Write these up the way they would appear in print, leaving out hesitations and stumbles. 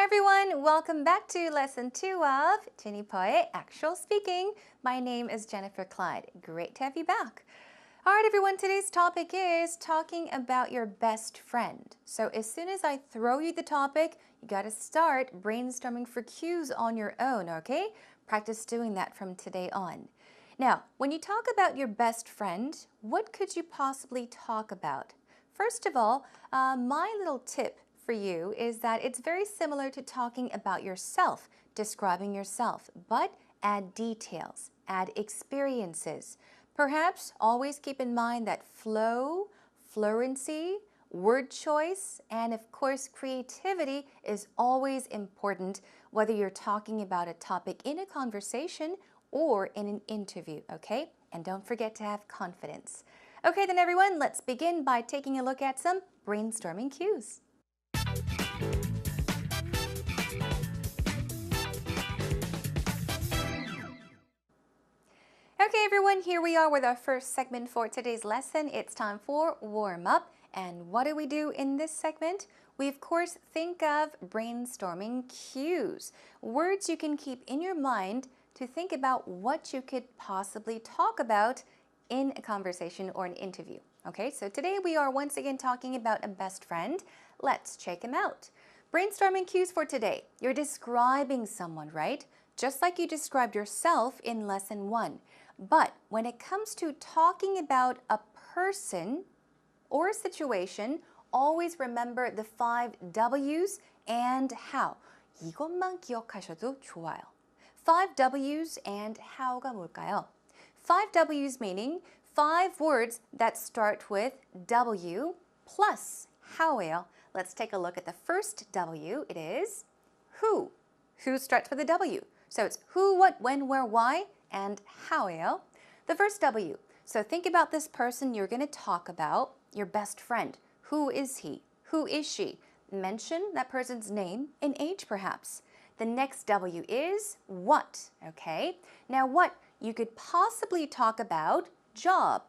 everyone, welcome back to lesson 2 of Jinipo의 Actual Speaking. My name is Jennifer Clyde. Great to have you back. All right, everyone, today's topic is talking about your best friend. So as soon as I throw you the topic, you got to start brainstorming for cues on your own, okay? Practice doing that from today on. Now, when you talk about your best friend, what could you possibly talk about? First of all, my little tip for you is that it's very similar to talking about yourself, describing yourself, but add details, add experiences. Perhaps always keep in mind that flow, fluency, word choice, and of course creativity is always important whether you're talking about a topic in a conversation or in an interview, okay? And don't forget to have confidence. Okay then everyone, let's begin by taking a look at some brainstorming cues. Okay everyone, here we are with our first segment for today's lesson. It's time for warm-up. And what do we do in this segment? We of course think of brainstorming cues, words you can keep in your mind to think about what you could possibly talk about in a conversation or an interview. Okay, so today we are once again talking about a best friend. Let's check him out. Brainstorming cues for today. You're describing someone, right? Just like you described yourself in lesson 1. But when it comes to talking about a person or a situation, always remember the 5 W's and how. 이것만 기억하셔도 좋아요. 5 W's and how가 뭘까요? 5 W's meaning 5 words that start with W plus how예요. Let's take a look at the first W. It is who. Who starts with a W. So it's who, what, when, where, why, and how예요. The first W. So think about this person you're going to talk about, your best friend. Who is he? Who is she? Mention that person's name and age perhaps. The next W is what, okay? Now what? You could possibly talk about job,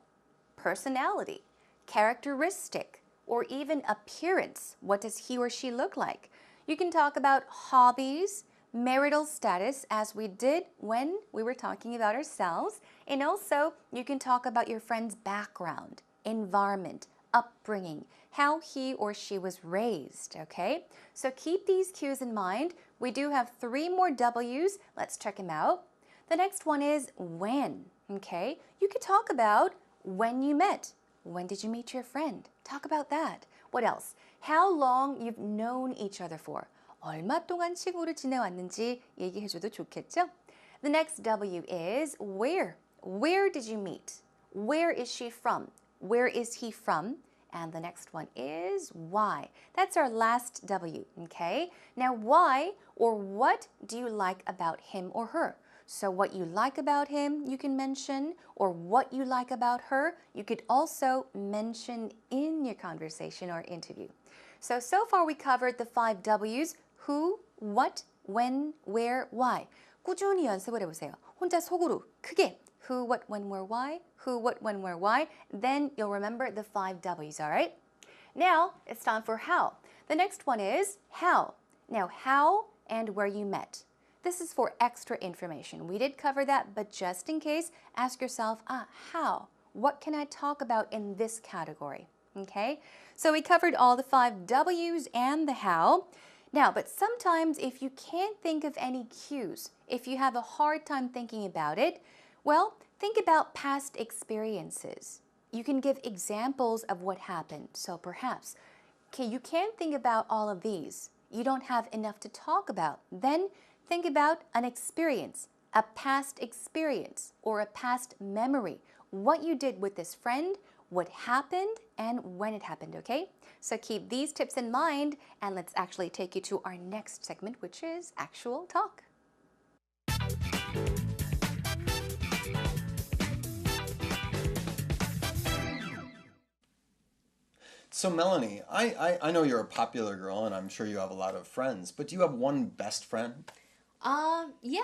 personality, characteristic, or even appearance. What does he or she look like? You can talk about hobbies, marital status, as we did when we were talking about ourselves. And also, you can talk about your friend's background, environment, upbringing, how he or she was raised, okay? So keep these cues in mind. We do have 3 more W's. Let's check them out. The next one is when, okay? You could talk about when you met. When did you meet your friend? Talk about that. What else? How long you've known each other for. 얼마 동안 친구를 지내왔는지 얘기해줘도 좋겠죠? The next W is where. Where did you meet? Where is she from? Where is he from? And the next one is why. That's our last W, okay? Now why or what do you like about him or her? So what you like about him, you can mention, or what you like about her, you could also mention in your conversation or interview. So far we covered the 5 W's, who, what, when, where, why. 꾸준히 연습을 해보세요. 혼자 속으로 크게 who, what, when, where, why, who, what, when, where, why. Then you'll remember the 5 W's, all right? Now it's time for how. The next one is how. Now how and where you met. This is for extra information. We did cover that, but just in case, ask yourself, how? What can I talk about in this category? Okay, so we covered all the 5 W's and the how. Now, but sometimes if you can't think of any cues, if you have a hard time thinking about it, well, think about past experiences. You can give examples of what happened. So perhaps, okay, you can't think about all of these. You don't have enough to talk about. Then think about an experience, a past experience, or a past memory. What you did with this friend, what happened, and when it happened, okay? So keep these tips in mind, and let's actually take you to our next segment, which is actual talk. So Melanie, I know you're a popular girl and I'm sure you have a lot of friends, but do you have one best friend? Yeah,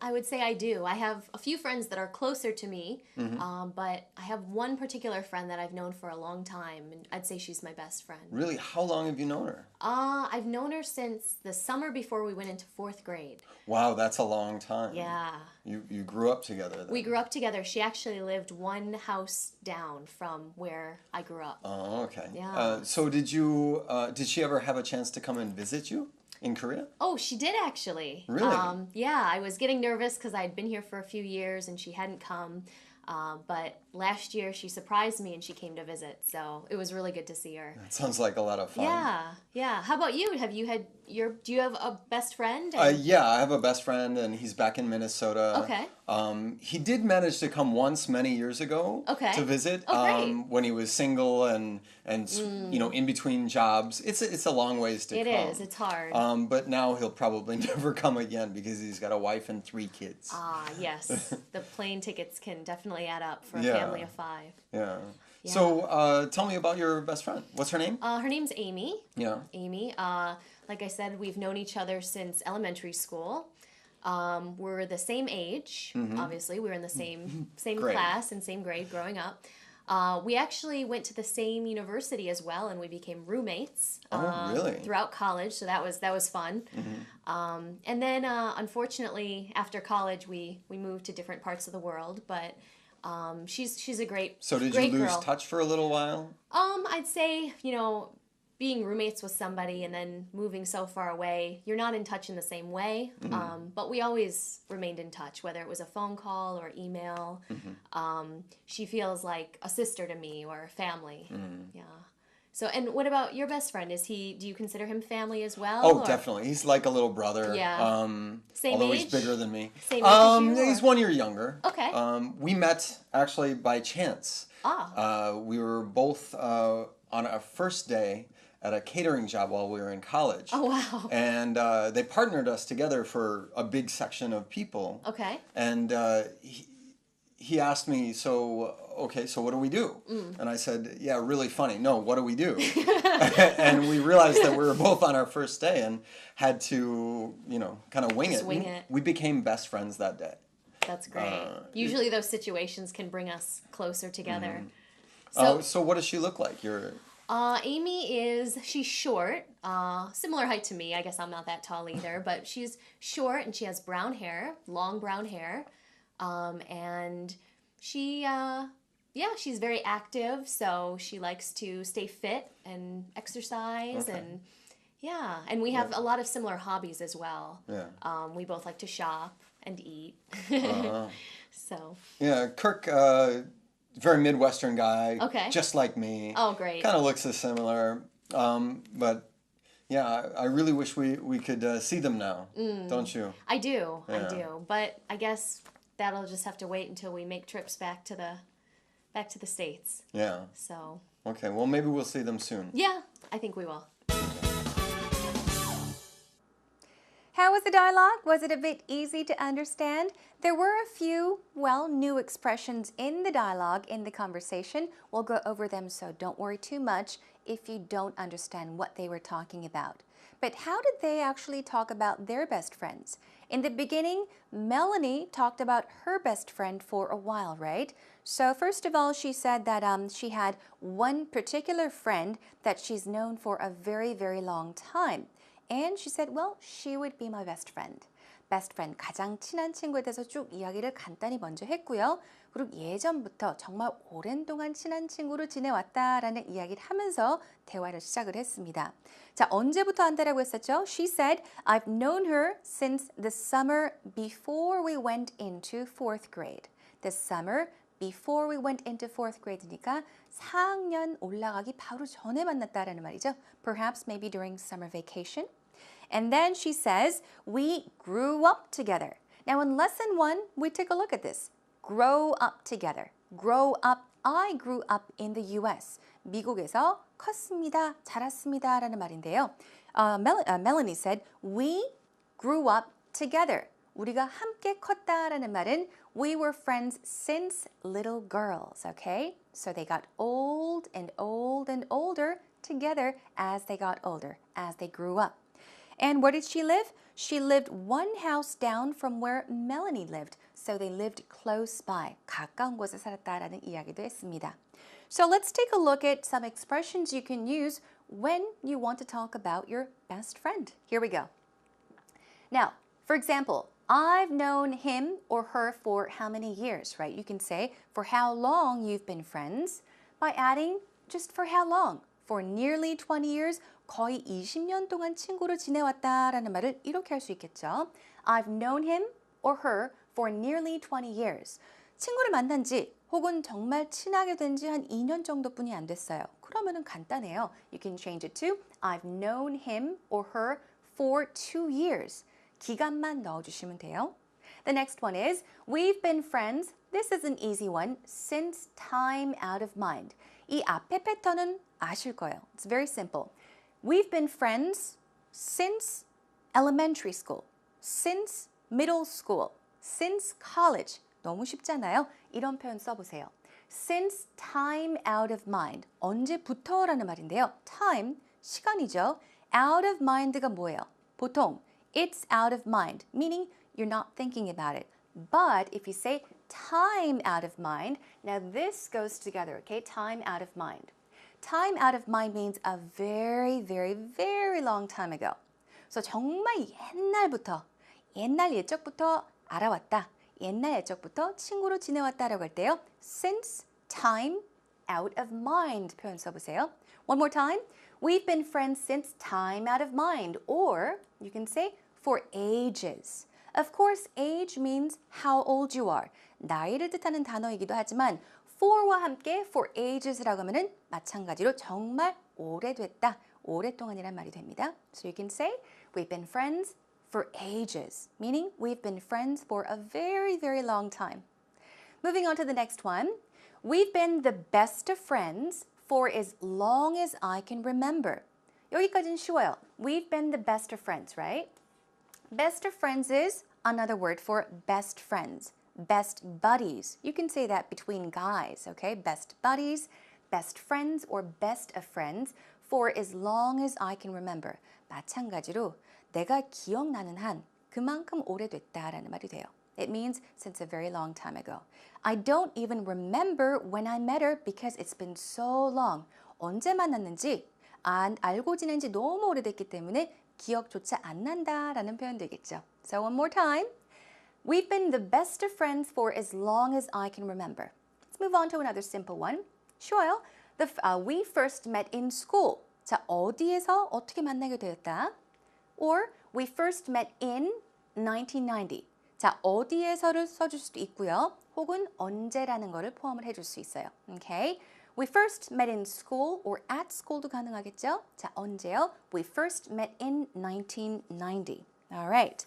I would say I do. I have a few friends that are closer to me, but I have one particular friend that I've known for a long time, and I'd say she's my best friend. Really? How long have you known her? I've known her since the summer before we went into fourth grade. Wow, that's a long time. Yeah. You grew up together then. We grew up together. She actually lived one house down from where I grew up. Oh, okay. Yeah. So did she ever have a chance to come and visit you in Korea? Oh, she did actually. Really? Yeah, I was getting nervous because I'd been here for a few years and she hadn't come. But last year she surprised me and she came to visit. So it was really good to see her. That sounds like a lot of fun. Yeah, yeah. How about you? Do you have a best friend? Yeah, I have a best friend and he's back in Minnesota. Okay. He did manage to come once many years ago Okay. to visit Oh, great. when he was single and in between jobs. It's a long ways to It come. is. It's hard. But now he'll probably never come again because he's got a wife and 3 kids. Yes. The plane tickets can definitely add up for a Yeah. family of 5. Yeah. Yeah. So tell me about your best friend. What's her name? Her name's Amy. Yeah. Amy. Like I said, we've known each other since elementary school. We're the same age. Obviously, we were in the same Grade. class and same grade growing up. We actually went to the same university as well, and we became roommates. Oh, really? Throughout college, so that was fun. And then, unfortunately, after college, we moved to different parts of the world. But she's a great So did great you lose girl. touch for a little while? I'd say, being roommates with somebody and then moving so far away, you're not in touch in the same way. But we always remained in touch, whether it was a phone call or email. She feels like a sister to me or family. Yeah. So, and what about your best friend? Do you consider him family as well? Oh, or- definitely. He's like a little brother. Yeah. Same although age? he's bigger than me. Same age as you, He's or- 1 year younger. Okay. We met actually by chance. Ah. We were both on our first day at a catering job while we were in college. Oh, wow. And they partnered us together for a big section of people. Okay. And he asked me, so what do we do? And I said, yeah, really funny. No, what do we do? And we realized that we were both on our first day and had to, kind of wing Just it. wing it. We became best friends that day. That's great. Usually those situations can bring us closer together. So what does she look like? She's short, similar height to me. I guess I'm not that tall either, but she's short and she has brown hair, long brown hair. And she's very active, so she likes to stay fit and exercise. Okay. And we have a lot of similar hobbies as well. Yeah. We both like to shop and eat. So. Yeah, Kirk, very Midwestern guy. Okay. Just like me. Oh, great. Kind of looks similar. But yeah, I really wish we could see them now. Don't you? I do. Yeah. But I guess that'll just have to wait until we make trips back to the States. Yeah. So, Okay, well maybe we'll see them soon. yeah, I think we will. How was the dialogue? Was it a bit easy to understand? There were a few, new expressions in the dialogue, in the conversation. We'll go over them, so don't worry too much if you don't understand what they were talking about. But how did they actually talk about their best friends? In the beginning, Melanie talked about her best friend for a while, right? So first of all, she said that she had one particular friend that she's known for a very, very long time. And she said, well, she would be my best friend. Best friend, 가장 친한 친구에 대해서 쭉 이야기를 간단히 먼저 했고요. 그리고 예전부터 정말 오랜 동안 친한 친구로 지내왔다라는 이야기를 하면서 대화를 시작을 했습니다. 자, 언제부터 안다라고 했었죠? She said, I've known her since the summer before we went into fourth grade. The summer before we went into fourth grade니까 4학년 올라가기 바로 전에 만났다라는 말이죠. Perhaps maybe during summer vacation. And then she says, we grew up together. Now in lesson 1, we take a look at this. Grow up together. Grow up. I grew up in the US. 미국에서 컸습니다. 자랐습니다. 라는 말인데요. Melanie said, we grew up together. 우리가 함께 컸다라는 말은 we were friends since little girls, okay? So they got old and old and older together as they got older, as they grew up. And where did she live? She lived one house down from where Melanie lived. So they lived close by. 가까운 곳에 살았다라는 이야기도 했습니다. So let's take a look at some expressions you can use when you want to talk about your best friend. Here we go. Now, for example, I've known him or her for how many years, right? You can say for how long you've been friends by adding just for how long. For nearly 20 years, 거의 20년 동안 친구로 지내왔다라는 말을 이렇게 할 수 있겠죠. I've known him or her for nearly 20 years. 친구를 만난 지 혹은 정말 친하게 된 지 한 2년 정도뿐이 안 됐어요. 그러면은 간단해요. You can change it to I've known him or her for 2 years. 기간만 넣어주시면 돼요. The next one is we've been friends. This is an easy one. Since time out of mind. 이 앞에 패턴은 아실 거예요. It's very simple. We've been friends since elementary school, since middle school, since college. 너무 쉽잖아요. 이런 표현 써보세요. Since time out of mind. 언제부터라는 말인데요. Time, 시간이죠. Out of mind가 뭐예요? 보통 it's out of mind, meaning you're not thinking about it. But if you say time out of mind, now this goes together, okay? Time out of mind. Time out of mind means a very, very, very long time ago. So 정말 옛날부터, 옛날 옛적부터 알아왔다. 옛날 옛적부터 친구로 지내왔다라고 할 때요. Since time out of mind 표현 써보세요. One more time. We've been friends since time out of mind. Or you can say for ages. Of course, age means how old you are. 나이를 뜻하는 단어이기도 하지만 for와 함께 for ages라고 하면은 마찬가지로 정말 오래됐다, 오랫동안이란 말이 됩니다. So you can say we've been friends for ages, meaning we've been friends for a very, very long time. Moving on to the next one. We've been the best of friends for as long as I can remember. 여기까지는 쉬워요. We've been the best of friends, right? Best of friends is another word for best friends. Best buddies. You can say that between guys, okay? Best buddies, best friends, or best of friends for as long as I can remember. 마찬가지로 내가 기억나는 한 그만큼 오래됐다라는 말이 돼요. It means since a very long time ago. I don't even remember when I met her because it's been so long. 언제 만났는지 알고 지낸 지 너무 오래됐기 때문에 기억조차 안 난다라는 표현 되겠죠. So one more time. We've been the best of friends for as long as I can remember. Let's move on to another simple one. 쉬워요. We first met in school. 자, 어디에서 어떻게 만나게 되었다? Or we first met in 1990. 자, 어디에서를 써줄 수도 있고요. 혹은 언제라는 거를 포함을 해줄 수 있어요. Okay? We first met in school or at school도 가능하겠죠? 자, 언제요? We first met in 1990. All right.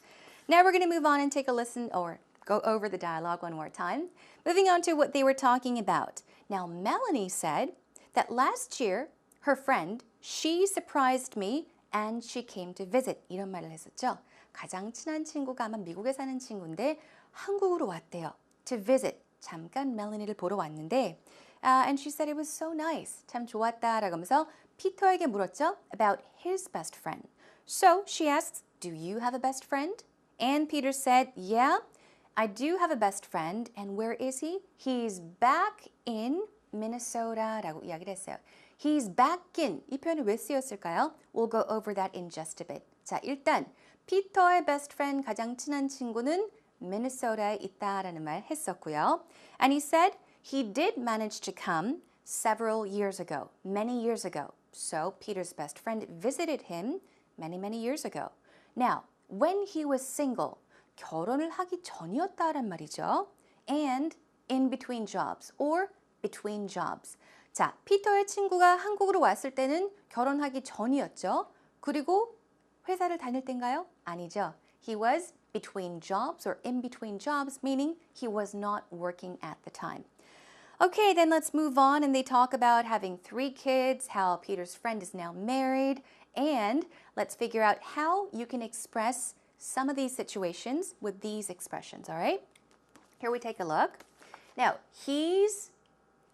Now we're going to move on and take a listen or go over the dialogue one more time. Moving on to what they were talking about. Now, Melanie said that last year, her friend, she surprised me and she came to visit. 이런 말을 했었죠. 가장 친한 친구가 아마 미국에 사는 친구인데 한국으로 왔대요. To visit. 잠깐 멜러니를 보러 왔는데 and she said it was so nice. 참 좋았다라고 하면서 피터에게 물었죠. About his best friend. So she asks, do you have a best friend? And Peter said, yeah, I do have a best friend. And where is he? He's back in Minnesota라고 이야기를 했어요. He's back in. 이 표현이 왜 쓰였을까요? We'll go over that in just a bit. 자, 일단 피터의 best friend, 가장 친한 친구는 미네소타에 있다라는 말 했었고요. And he said he did manage to come several years ago, many years ago. So Peter's best friend visited him many, many years ago. Now, when he was single, 결혼을 하기 전이었다란 말이죠. And in between jobs or between jobs. 자, 피터의 친구가 한국으로 왔을 때는 결혼하기 전이었죠. 그리고 회사를 다닐 땐가요? 아니죠. He was between jobs or in between jobs, meaning he was not working at the time. Okay, then let's move on and they talk about having 3 kids, how Peter's friend is now married, and let's figure out how you can express some of these situations with these expressions, all right? Here we take a look. Now, he's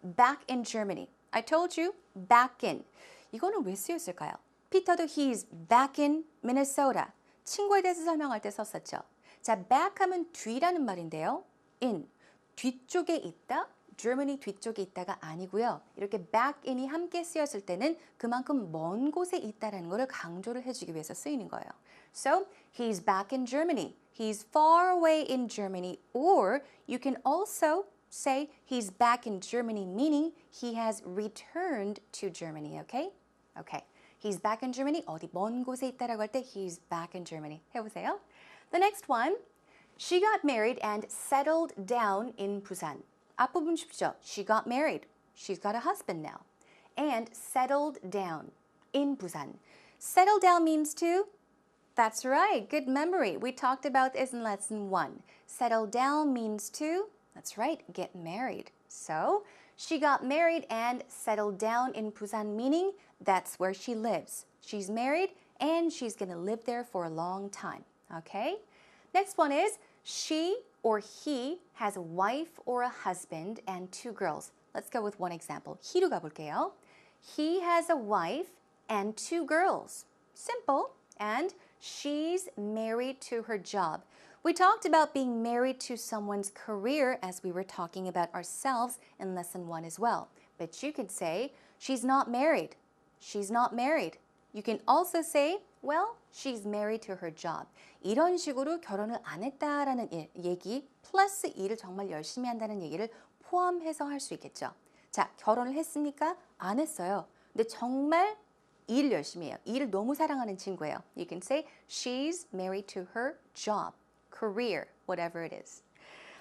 back in Germany. I told you, back in. 이거는 왜 쓰였을까요? 피터도 he's back in Minnesota. 친구에 대해서 설명할 때 썼었죠. 자, back 하면 뒤라는 말인데요. in, 뒤쪽에 있다. Germany 뒤쪽에 있다가 아니고요. 이렇게 back in이 함께 쓰였을 때는 그만큼 먼 곳에 있다라는 것을 강조를 해주기 위해서 쓰이는 거예요. So, he's back in Germany. He's far away in Germany. Or you can also say he's back in Germany, meaning he has returned to Germany, okay? Okay. He's back in Germany. 어디 먼 곳에 있다라고 할 때 he's back in Germany. 해보세요. The next one. She got married and settled down in Busan. 앞부분 쉽죠? She got married. She's got a husband now. And settled down in Busan. Settle down means to? That's right. Good memory. We talked about this in lesson 1. Settle down means to? That's right. Get married. So, she got married and settled down in Busan, meaning that's where she lives. She's married and she's going to live there for a long time. Okay? Next one is she or he has a wife or a husband and 2 girls. Let's go with one example. he로 가볼게요. He has a wife and 2 girls. Simple. And she's married to her job. We talked about being married to someone's career as we were talking about ourselves in lesson 1 as well. But you could say, she's not married. She's not married. You can also say, well, she's married to her job. 이런 식으로 결혼을 안 했다라는 얘기 플러스 일을 정말 열심히 한다는 얘기를 포함해서 할 수 있겠죠. 자, 결혼을 했습니까? 안 했어요. 근데 정말 일을 열심히 해요. 일을 너무 사랑하는 친구예요. You can say she's married to her job, career, whatever it is.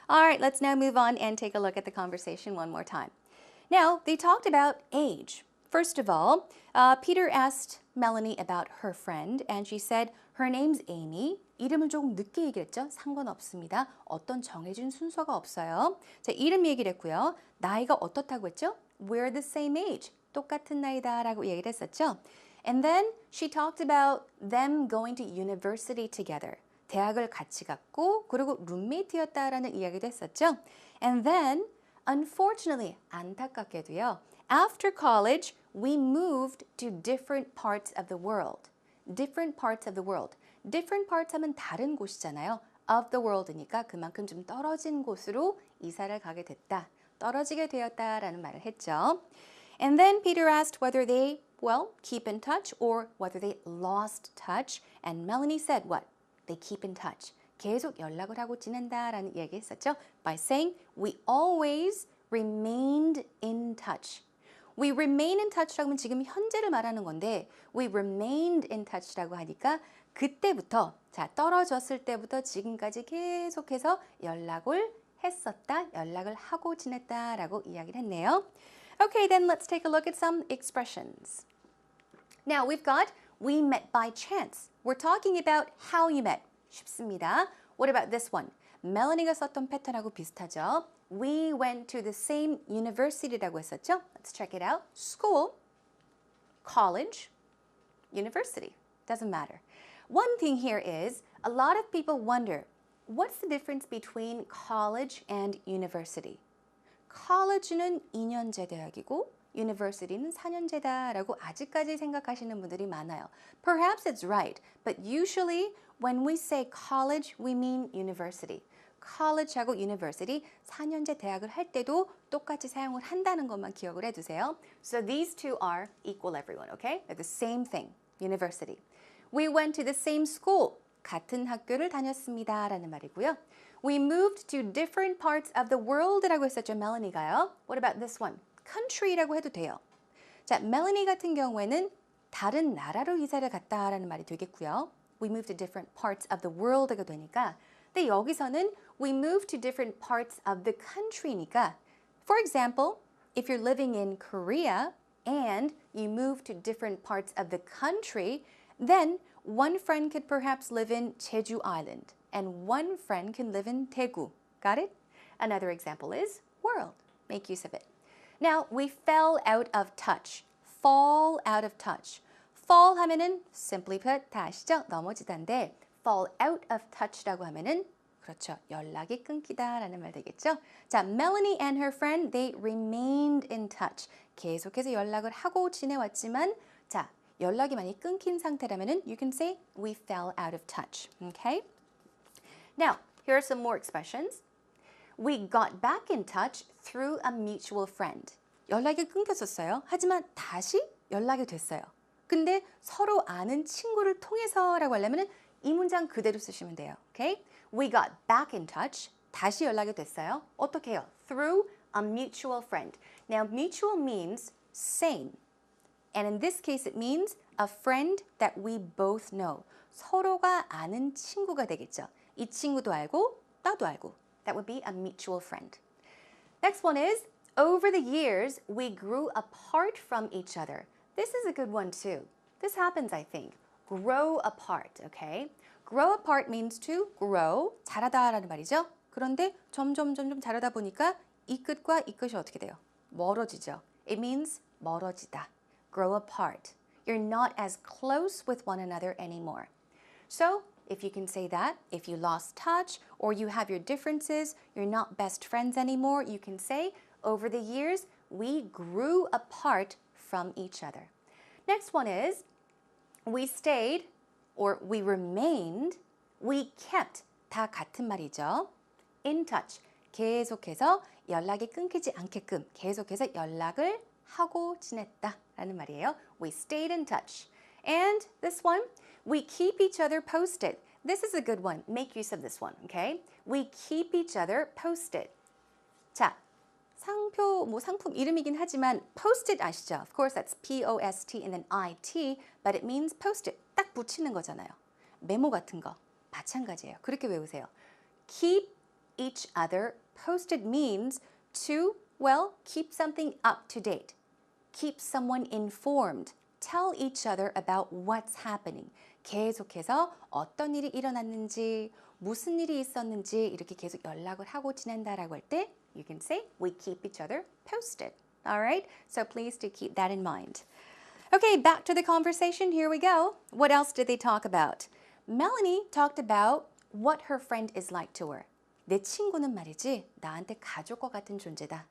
All right, let's now move on and take a look at the conversation one more time. Now, they talked about age. First of all, Peter asked Melanie about her friend, and she said her name's Amy. 이름을 조금 늦게 얘기했죠? 상관없습니다. 어떤 정해진 순서가 없어요. 자, 이름 얘기를 했고요. 나이가 어떻다고 했죠? We're the same age. 똑같은 나이다라고 얘기를 했었죠. And then she talked about them going to university together. 대학을 같이 갔고 그리고 룸메이트였다라는 이야기도 했었죠. And then, unfortunately, 안타깝게도요. After college, we moved to different parts of the world. Different parts of the world. Different parts 하면 다른 곳이잖아요. Of the world니까 그만큼 좀 떨어진 곳으로 이사를 가게 됐다. 떨어지게 되었다라는 말을 했죠. And then Peter asked whether they, well, keep in touch or whether they lost touch. And Melanie said what? They keep in touch. 계속 연락을 하고 지낸다라는 이야기 했었죠. By saying we always remained in touch. We remain in touch라고 하면 지금 현재를 말하는 건데 we remained in touch라고 하니까 그때부터 자 떨어졌을 때부터 지금까지 계속해서 연락을 했었다, 연락을 하고 지냈다라고 이야기를 했네요. Okay, then let's take a look at some expressions. Now we've got we met by chance. We're talking about how you met. 쉽습니다. What about this one? 멜러니가 썼던 패턴하고 비슷하죠. We went to the same university라고 했었죠. Let's check it out. School, college, university. Doesn't matter. One thing here is a lot of people wonder, what's the difference between college and university? college는 2년제 대학이고 university는 4년제다라고 아직까지 생각하시는 분들이 많아요. Perhaps it's right, but usually when we say college, we mean university. college하고 university, 4년제 대학을 할 때도 똑같이 사용을 한다는 것만 기억을 해두세요. So these two are equal everyone, okay? They're the same thing, university. We went to the same school. 같은 학교를 다녔습니다 라는 말이고요. We moved to different parts of the world라고 했었죠, 멜러니가요. What about this one? country라고 해도 돼요. 자, 멜러니 같은 경우에는 다른 나라로 이사를 갔다라는 말이 되겠고요. We moved to different parts of the world가 되니까 근데 여기서는 we moved to different parts of the country니까 For example, if you're living in Korea and you move to different parts of the country, then one friend could perhaps live in Jeju Island and one friend can live in Daegu. Got it? Another example is world. Make use of it. Now, we fell out of touch. Fall out of touch. fall 하면은 simply put 다 아시죠? 넘어지다인데 fall out of touch라고 하면은 그렇죠. 연락이 끊기다라는 말 되겠죠? 자, Melanie and her friend, they remained in touch. 계속해서 연락을 하고 지내왔지만 자, 연락이 많이 끊긴 상태라면은 you can say we fell out of touch. Okay? Now, here are some more expressions. We got back in touch through a mutual friend. 연락이 끊겼었어요. 하지만 다시 연락이 됐어요. 근데 서로 아는 친구를 통해서라고 하려면 이 문장 그대로 쓰시면 돼요. Okay? We got back in touch. 다시 연락이 됐어요. 어떻게 해요? Through a mutual friend. Now, mutual means same. And in this case, it means a friend that we both know. 서로가 아는 친구가 되겠죠. 이 친구도 알고, 나도 알고. That would be a mutual friend. Next one is, over the years, we grew apart from each other. This is a good one too. This happens, I think. Grow apart, okay? Grow apart means to grow, 자라다라는 말이죠. 그런데 점점 자라다 보니까 이 끝과 이 끝이 어떻게 돼요? 멀어지죠. It means 멀어지다. Grow apart. You're not as close with one another anymore. So, if you can say that, if you lost touch or you have your differences, you're not best friends anymore, you can say, over the years, we grew apart from each other. Next one is, we stayed or we remained, we kept, 다 같은 말이죠. In touch, 계속해서 연락이 끊기지 않게끔 계속해서 연락을 하고 지냈다라는 말이에요. We stayed in touch. And this one, we keep each other posted. This is a good one. Make use of this one, okay? We keep each other posted. 자, 상품 이름이긴 하지만 post-it 아시죠? Of course, that's P-O-S-T and then I-T, but it means post-it. 딱 붙이는 거잖아요. 메모 같은 거. 마찬가지예요. 그렇게 외우세요. Keep each other posted means to, well, keep something up to date. Keep someone informed. Tell each other about what's happening. 계속해서 어떤 일이 일어났는지, 무슨 일이 있었는지 이렇게 계속 연락을 하고 지낸다라고 할 때 you can say we keep each other posted. All right? So please do keep that in mind. Okay, back to the conversation. Here we go. What else did they talk about? Melanie talked about what her friend is like to her. 내 친구는 말이지 나한테 가족과 같은 존재다.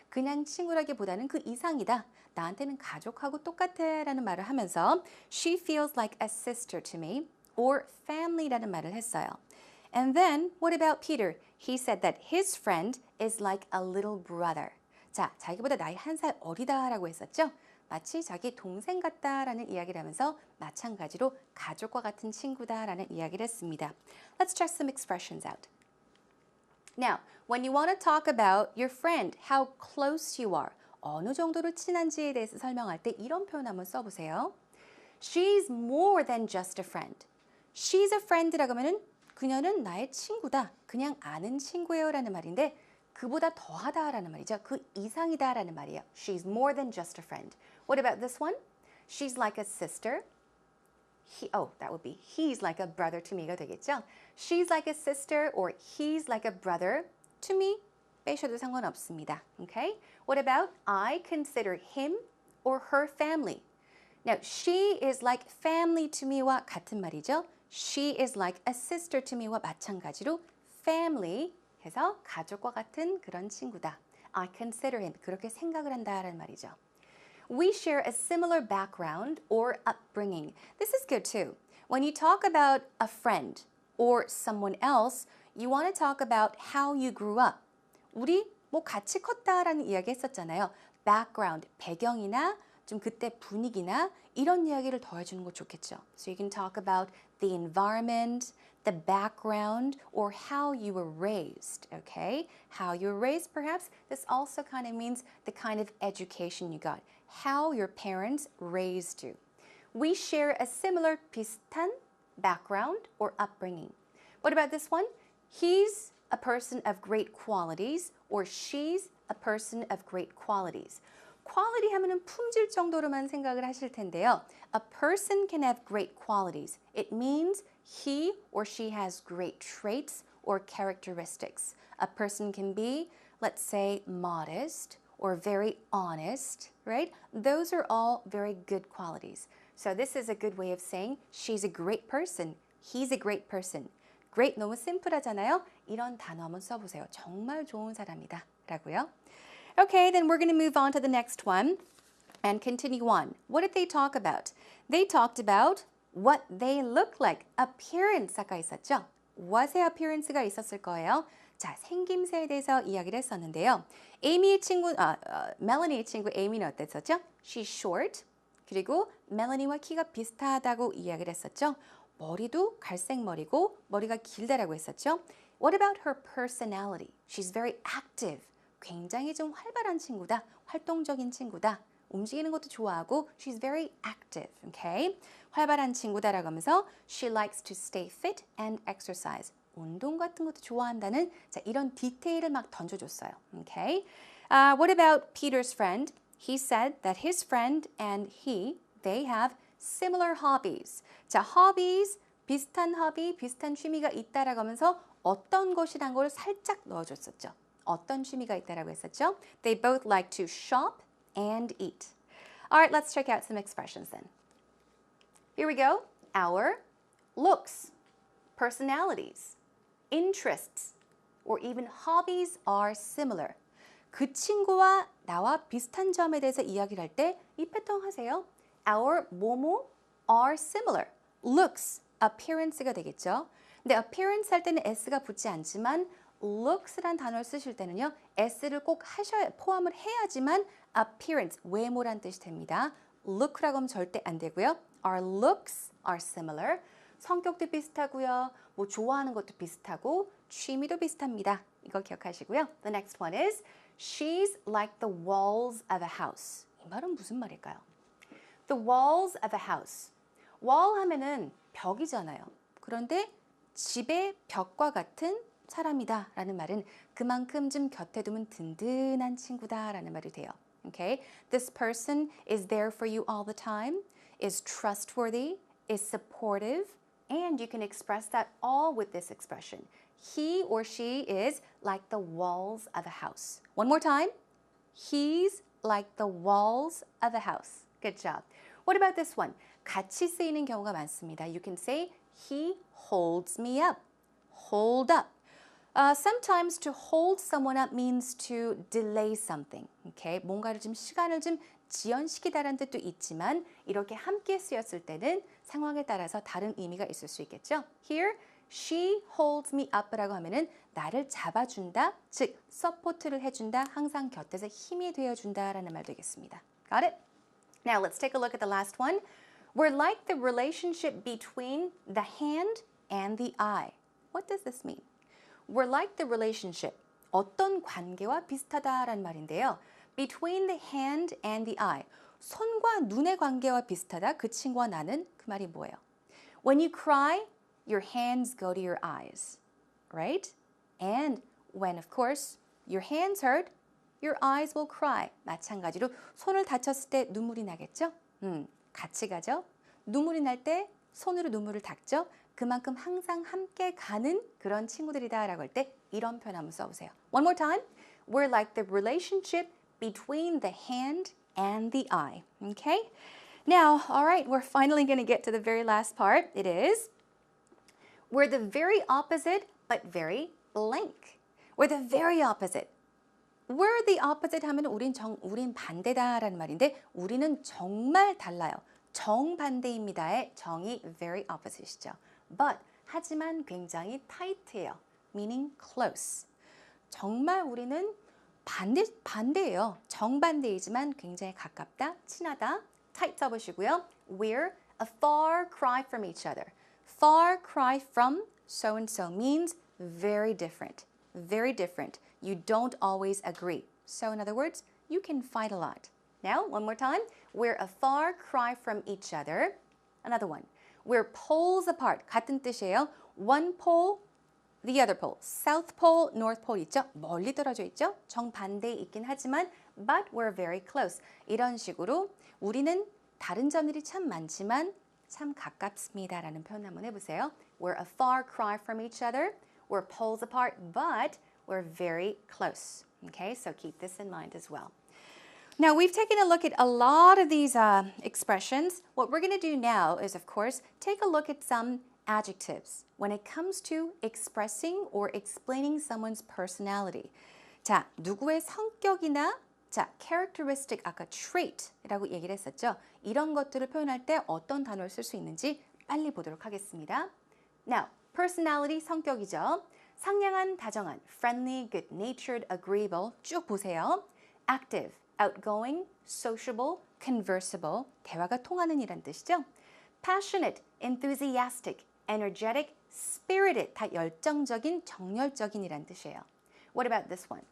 그냥 친구라기보다는 그 이상이다. 나한테는 가족하고 똑같아 라는 말을 하면서 she feels like a sister to me or family라는 말을 했어요. And then what about Peter? He said that his friend is like a little brother. 자, 자기보다 나이 1살 어리다라고 했었죠? 마치 자기 동생 같다라는 이야기를 하면서 마찬가지로 가족과 같은 친구다라는 이야기를 했습니다. Let's check some expressions out. Now, when you want to talk about your friend, how close you are, 어느 정도로 친한지에 대해서 설명할 때 이런 표현 한번 써보세요. She's more than just a friend. She's a friend라고 하면은 그녀는 나의 친구다. 그냥 아는 친구예요 라는 말인데 그보다 더하다라는 말이죠. 그 이상이다라는 말이에요. She's more than just a friend. What about this one? She's like a sister. That would be he's like a brother to me가 되겠죠. She's like a sister or he's like a brother to me. 빼셔도 상관없습니다. Okay? What about I consider him or her family? Now, she is like family to me와 같은 말이죠. She is like a sister to me와 마찬가지로 family 해서 가족과 같은 그런 친구다. I consider him. 그렇게 생각을 한다라는 말이죠. We share a similar background or upbringing. This is good too. When you talk about a friend or someone else, you want to talk about how you grew up. 우리 뭐 같이 컸다라는 이야기 했었잖아요. background, 배경이나 좀 그때 분위기나 이런 이야기를 더해주는 거 좋겠죠. So you can talk about the environment, the background, or how you were raised, okay? How you were raised, perhaps. This also kind of means the kind of education you got. How your parents raised you. We share a similar 비슷한 background or upbringing. What about this one? He's a person of great qualities or she's a person of great qualities. quality 하면은 품질 정도로만 생각을 하실 텐데요. A person can have great qualities. It means he or she has great traits or characteristics. A person can be, let's say, modest or very honest, right? Those are all very good qualities. So this is a good way of saying she's a great person. He's a great person. Great 너무 심플하잖아요. 이런 단어 한번 써보세요. 정말 좋은 사람이다 라고요. Okay, then we're going to move on to the next one. And continue on. What did they talk about? They talked about what they look like. appearance 아까 있었죠? what의 appearance가 있었을 거예요. 자, 생김새에 대해서 이야기를 했었는데요. 멜로니의 친구 에이미는 어땠었죠? She's short. 그리고 멜로니와 키가 비슷하다고 이야기를 했었죠. 머리도 갈색 머리고 머리가 길다라고 했었죠. What about her personality? She's very active. 굉장히 좀 활발한 친구다. 활동적인 친구다. 움직이는 것도 좋아하고 she's very active. Okay? 활발한 친구다라고 하면서 she likes to stay fit and exercise. 운동 같은 것도 좋아한다는 자, 이런 디테일을 막 던져줬어요. Okay? What about Peter's friend? He said that his friend and they have similar hobbies. 자, hobbies, 비슷한 hobby, 비슷한 취미가 있다라고 하면서 어떤 것이란 걸 살짝 넣어줬었죠. 어떤 취미가 있다라고 했었죠? They both like to shop and eat. All right, let's check out some expressions then. Here we go. Our looks, personalities, interests, or even hobbies are similar. 그 친구와 나와 비슷한 점에 대해서 이야기를 할 때 이 패턴 하세요. Our 뭐뭐 are similar. looks, appearance가 되겠죠. 근데 appearance 할 때는 s가 붙지 않지만 looks란 단어를 쓰실 때는요. s를 꼭 포함을 해야지만 appearance, 외모란 뜻이 됩니다. look라고 하면 절대 안 되고요. Our looks are similar. 성격도 비슷하고요. 뭐 좋아하는 것도 비슷하고 취미도 비슷합니다. 이거 기억하시고요. The next one is she's like the walls of a house. 이 말은 무슨 말일까요? The walls of a house. wall 하면은 벽이잖아요. 그런데 집의 벽과 같은 사람이다 라는 말은 그만큼 좀 곁에 두면 든든한 친구다 라는 말이 돼요. Okay? This person is there for you all the time, is trustworthy, is supportive, and you can express that all with this expression. He or she is like the walls of a house. One more time. He's like the walls of a house. Good job. What about this one? 같이 쓰이는 경우가 많습니다. You can say he holds me up. Hold up. Sometimes to hold someone up means to delay something. Okay? 뭔가를 좀 시간을 좀 지연시키다라는 뜻도 있지만 이렇게 함께 쓰였을 때는 상황에 따라서 다른 의미가 있을 수 있겠죠. Here, she holds me up라고 하면은 나를 잡아준다, 즉 서포트를 해준다, 항상 곁에서 힘이 되어준다라는 말 되겠습니다. Got it? Now let's take a look at the last one. We're like the relationship between the hand and the eye. What does this mean? We're like the relationship. 어떤 관계와 비슷하다라는 말인데요. Between the hand and the eye. 손과 눈의 관계와 비슷하다. 그 친구와 나는 그 말이 뭐예요? When you cry, your hands go to your eyes. Right? And when, of course, your hands hurt, your eyes will cry. 마찬가지로 손을 다쳤을 때 눈물이 나겠죠? 같이 가죠? 눈물이 날 때 손으로 눈물을 닦죠? 그만큼 항상 함께 가는 그런 친구들이다라고 할 때 이런 표현 한번 써보세요. One more time. We're like the relationship between the hand and the eye. Okay? Now, all right, we're finally going to get to the very last part. It is, we're the very opposite, but very blank. We're the very opposite. We're the opposite 하면 우린 반대다라는 말인데 우리는 정말 달라요. 정반대입니다의 정이 very opposite이죠. But 하지만 굉장히 tight해요. Meaning close. 정말 우리는 반대예요. 정반대이지만 굉장히 가깝다, 친하다. tight 써보시고요. We're a far cry from each other. Far cry from so and so means very different. Very different. You don't always agree. So in other words, you can fight a lot. Now, one more time. We're a far cry from each other. Another one. We're poles apart. 같은 뜻이에요. One pole, the other pole. South pole, North pole 있죠? 멀리 떨어져 있죠? 정반대에 있긴 하지만 but we're very close. 이런 식으로 우리는 다른 점들이 참 많지만 참 가깝습니다라는 표현 한번 해보세요. We're a far cry from each other. We're poles apart, but we're very close. Okay, so keep this in mind as well. Now, we've taken a look at a lot of these expressions. What we're going to do now is, of course, take a look at some adjectives when it comes to expressing or explaining someone's personality. 자, 누구의 성격이나 자, characteristic 아까 trait이라고 얘기를 했었죠. 이런 것들을 표현할 때 어떤 단어를 쓸 수 있는지 빨리 보도록 하겠습니다. Now, personality 성격이죠. 상냥한, 다정한, friendly, good-natured, agreeable 쭉 보세요. active, outgoing, sociable, conversable 대화가 통하는 이란 뜻이죠. passionate, enthusiastic, energetic, spirited 다 열정적인, 정열적인 이란 뜻이에요. What about this one?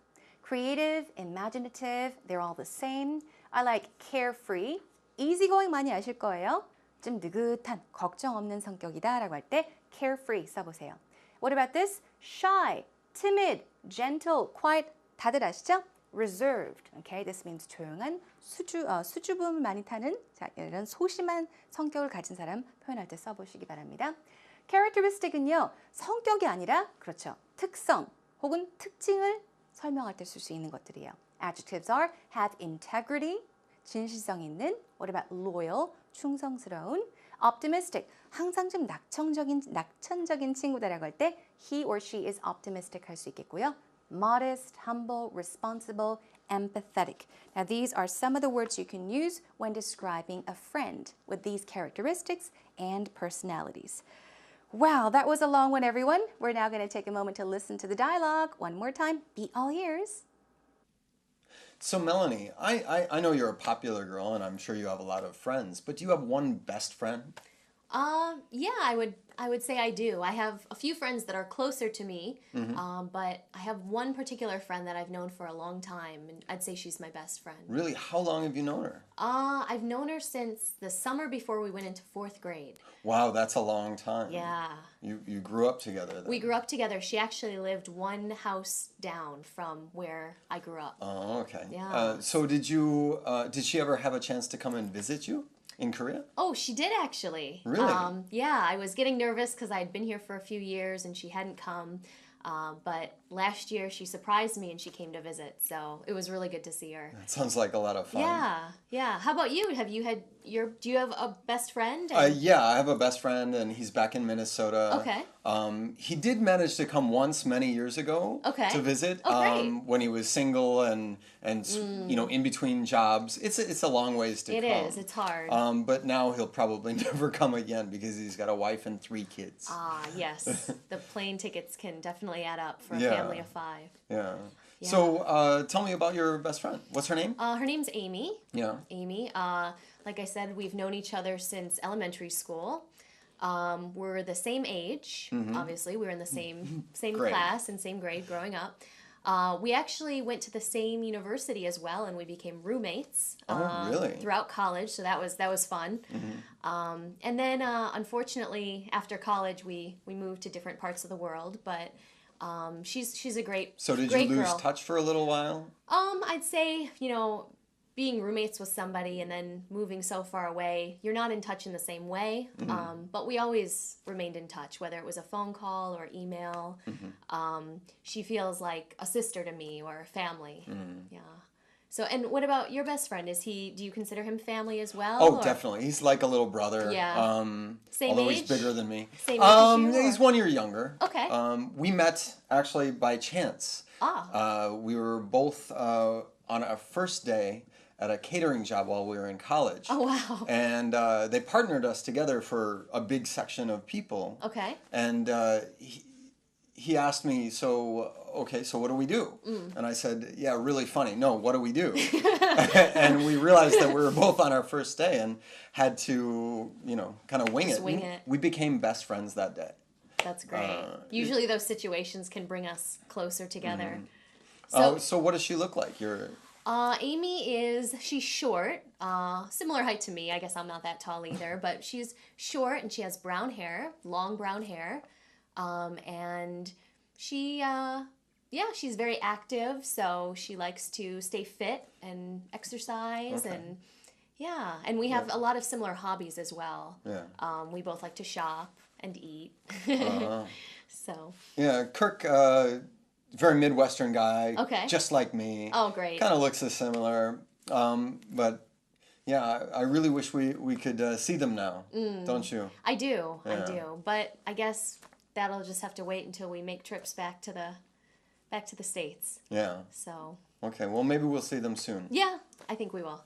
Creative, imaginative, they're all the same. I like carefree, easygoing 많이 아실 거예요. 좀 느긋한, 걱정 없는 성격이다 라고 할 때 carefree 써보세요. What about this? Shy, timid, gentle, quiet 다들 아시죠? Reserved, okay? This means 조용한, 수줍음을 많이 타는 자, 이런 소심한 성격을 가진 사람 표현할 때 써보시기 바랍니다. Characteristic은요, 성격이 아니라 그렇죠. 특성 혹은 특징을 설명할 때 쓸 수 있는 것들이에요. Adjectives are have integrity, 진실성 있는. What about loyal, 충성스러운. Optimistic, 항상 좀 낙천적인 친구다라고 할 때 he or she is optimistic 할 수 있겠고요. Modest, humble, responsible, empathetic. Now these are some of the words you can use when describing a friend with these characteristics and personalities. Wow, that was a long one, everyone. We're now going to take a moment to listen to the dialogue. One more time, be all ears. So Melanie, I know you're a popular girl and I'm sure you have a lot of friends, but do you have one best friend? Yeah, I would say I do. I have a few friends that are closer to me, but I have one particular friend that I've known for a long time, and I'd say she's my best friend. Really? How long have you known her? I've known her since the summer before we went into 4th grade. Wow, that's a long time. Yeah. You grew up together then. We grew up together. She actually lived one house down from where I grew up. Oh, okay. Yeah. So did she ever have a chance to come and visit you in Korea? Oh, she did actually. Really? Yeah, I was getting nervous because I'd been here for a few years and she hadn't come. But last year she surprised me and she came to visit, so it was really good to see her. That sounds like a lot of fun. Yeah. How about you? Do you have a best friend? Yeah, I have a best friend and he's back in Minnesota. Okay. He did manage to come once many years ago to visit. Oh, great. When he was single and in between jobs. It's a long ways to come. It is. It's hard. But now he'll probably never come again because he's got a wife and 3 kids. Yes. The plane tickets can definitely add up for a Yeah. family of 5. Yeah. So tell me about your best friend. What's her name? Her name's Amy. Yeah. Amy. Like I said, we've known each other since elementary school. We're the same age. Obviously, we were in the same Grade. class and same grade growing up. We actually went to the same university as well, and we became roommates. Oh, really? Throughout college, so that was fun. And then, unfortunately, after college, we moved to different parts of the world. But she's a great So did great you lose girl. touch for a little while? I'd say being roommates with somebody and then moving so far away, you're not in touch in the same way. But we always remained in touch, whether it was a phone call or email. She feels like a sister to me or a family. Yeah. So, and what about your best friend? Do you consider him family as well? Oh, or definitely. He's like a little brother. Yeah. Same although age? he's bigger than me. Same age as you, He's or- 1 year younger. Okay. We met actually by chance. We were both on our first day at a catering job while we were in college. Oh, wow. And they partnered us together for a big section of people. Okay. And he asked me, so what do we do? And I said, yeah, really funny. No, what do we do? And we realized that we were both on our first day and had to, kind of wing Just it. wing it. We became best friends that day. That's great. Usually those situations can bring us closer together. So what does she look like? She's short, similar height to me. I guess I'm not that tall either, but she's short and she has brown hair, long brown hair. And she's very active, so she likes to stay fit and exercise. Okay. And we have a lot of similar hobbies as well. Yeah. We both like to shop and eat. So. Yeah, Kirk, very Midwestern guy. Okay. Just like me. Oh, great. Kind of looks similar. But yeah, I really wish we could see them now. Don't you? I do. Yeah. But I guess that'll just have to wait until we make trips back to the States. Yeah. So, Okay, well, maybe we'll see them soon. Yeah, I think we will.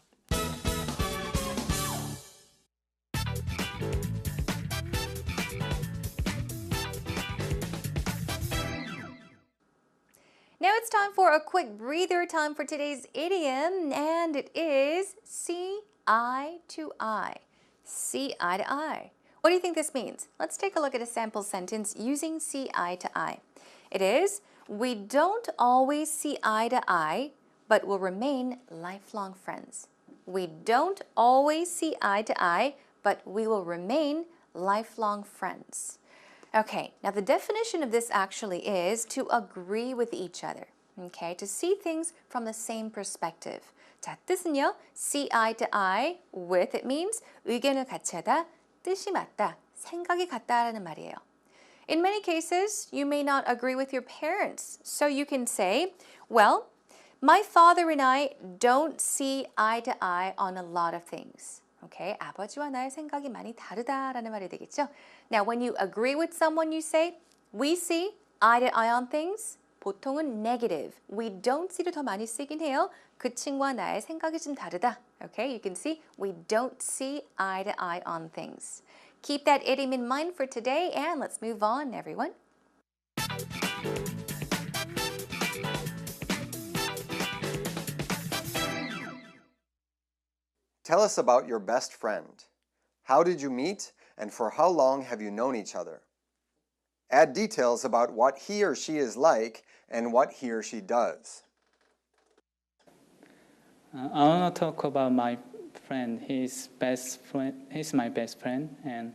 Now it's time for a quick breather time for today's idiom, and it is see eye to eye. See eye to eye. What do you think this means? Let's take a look at a sample sentence using see eye to eye. It is, we don't always see eye to eye, but will remain lifelong friends. We don't always see eye to eye, but we will remain lifelong friends. Okay, now the definition of this actually is to agree with each other. Okay, to see things from the same perspective. 자, 뜻은요, see eye to eye with, it means 의견을 같이 하다, 뜻이 맞다, 생각이 같다라는 말이에요. In many cases, you may not agree with your parents, so you can say, well, my father and I don't see eye to eye on a lot of things. Okay, 아버지와 나의 생각이 많이 다르다라는 말이 되겠죠. Now, when you agree with someone, you say, we see eye to eye on things. 보통은 negative. We don't see를 더 많이 쓰긴 해요. 그 친구와 나의 생각이 좀 다르다. Okay, you can see we don't see eye to eye on things. Keep that idiom in mind for today, and let's move on, everyone. Tell us about your best friend. How did you meet, and for how long have you known each other? Add details about what he or she is like and what he or she does. I want to talk about my friend. He's my best friend, and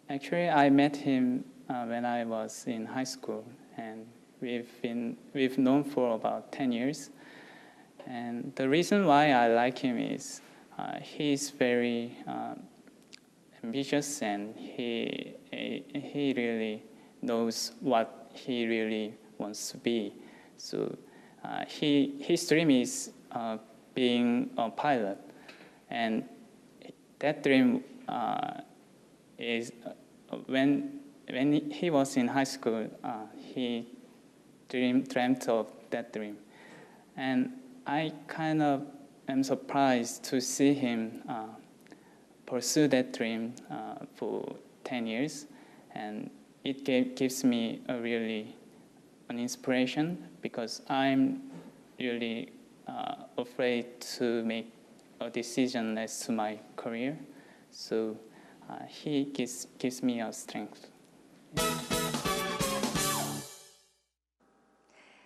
actually I met him when I was in high school, and we've known for about 10 years. And the reason why I like him is he's very ambitious, and he really knows what he really wants to be. So his dream is being a pilot, and that dream is when he was in high school, he dreamt of that dream, and I kind of am surprised to see him pursue that dream for 10 years, and it gives me an inspiration, because I'm really afraid to make a decision as to my career. So he gives me a strength.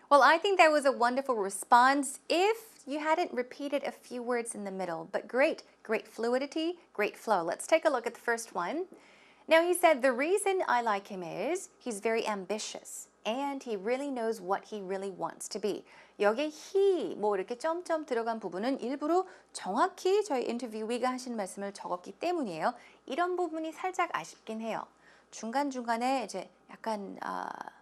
Well, I think that was a wonderful response if you hadn't repeated a few words in the middle, but great fluidity, great flow. Let's take a look at the first one. Now, he said, the reason I like him is he's very ambitious and he really knows what he really wants to be. 여기 he, 뭐 이렇게 점점 들어간 부분은 일부러 정확히 저희 인터뷰위가 하신 말씀을 적었기 때문이에요. 이런 부분이 살짝 아쉽긴 해요. 중간중간에 이제 약간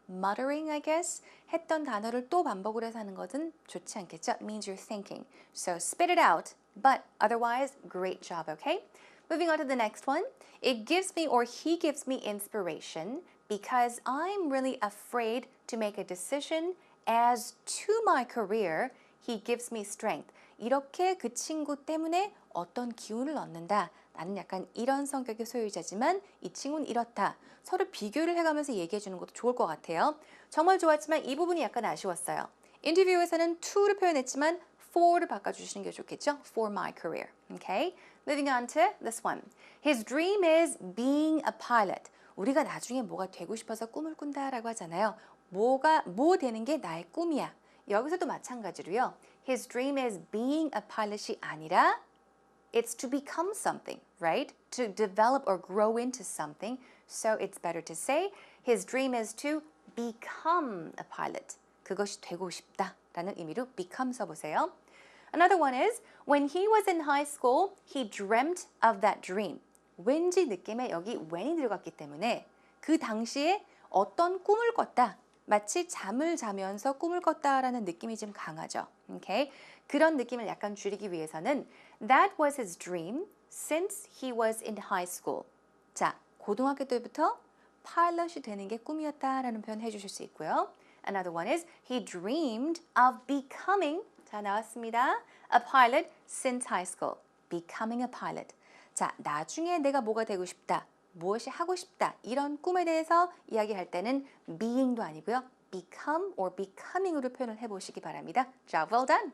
muttering, I guess, 했던 단어를 또 반복을 해서 하는 것은 좋지 않겠죠? It means you're thinking. So spit it out, but otherwise, great job, okay? Moving on to the next one. It gives me, or he gives me, inspiration because I'm really afraid to make a decision. As to my career, he gives me strength. 이렇게 그 친구 때문에 어떤 기운을 얻는다. 나는 약간 이런 성격의 소유자지만 이 친구는 이렇다. 서로 비교를 해가면서 얘기해 주는 것도 좋을 것 같아요. 정말 좋았지만 이 부분이 약간 아쉬웠어요. 인터뷰에서는 to를 표현했지만 for를 바꿔주시는 게 좋겠죠? For my career. Okay? Moving on to this one. His dream is being a pilot. 우리가 나중에 뭐가 되고 싶어서 꿈을 꾼다라고 하잖아요. 뭐 되는 게 나의 꿈이야. 여기서도 마찬가지로요. His dream is being a pilot이 아니라 it's to become something, right? To develop or grow into something. So it's better to say his dream is to become a pilot. 그것이 되고 싶다라는 의미로 become 써보세요. Another one is when he was in high school, he dreamt of that dream. 왠지 느낌에 여기 when이 들어갔기 때문에 그 당시에 어떤 꿈을 꿨다. 마치 잠을 자면서 꿈을 꿨다라는 느낌이 좀 강하죠. Okay? 그런 느낌을 약간 줄이기 위해서는 that was his dream since he was in high school. 자, 고등학교 때부터 파일럿이 되는 게 꿈이었다라는 표현 해주실 수 있고요. Another one is he dreamed of becoming. 자, 나왔습니다. A pilot since high school. Becoming a pilot. 자, 나중에 내가 뭐가 되고 싶다. 무엇이 하고 싶다. 이런 꿈에 대해서 이야기할 때는 being도 아니고요. become or becoming으로 표현을 해보시기 바랍니다. Job well done.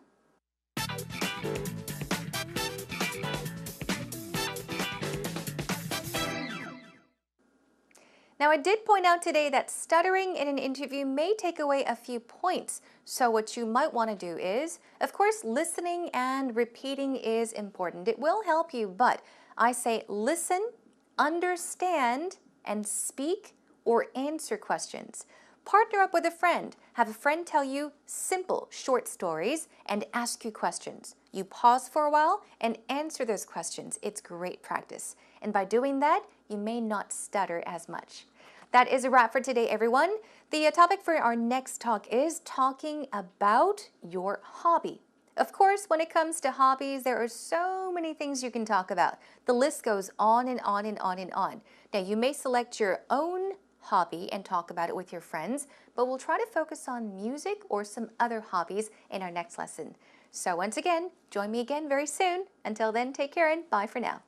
Now, I did point out today that stuttering in an interview may take away a few points. So what you might want to do is, of course, listening and repeating is important. It will help you, but I say listen, understand, and speak or answer questions. Partner up with a friend. Have a friend tell you simple, short stories and ask you questions. You pause for a while and answer those questions. It's great practice. And by doing that, you may not stutter as much. That is a wrap for today, everyone. The topic for our next talk is talking about your hobby. Of course, when it comes to hobbies, there are so many things you can talk about. The list goes on and on and on and on. Now, you may select your own hobby and talk about it with your friends, but we'll try to focus on music or some other hobbies in our next lesson. So once again, join me again very soon. Until then, take care and bye for now.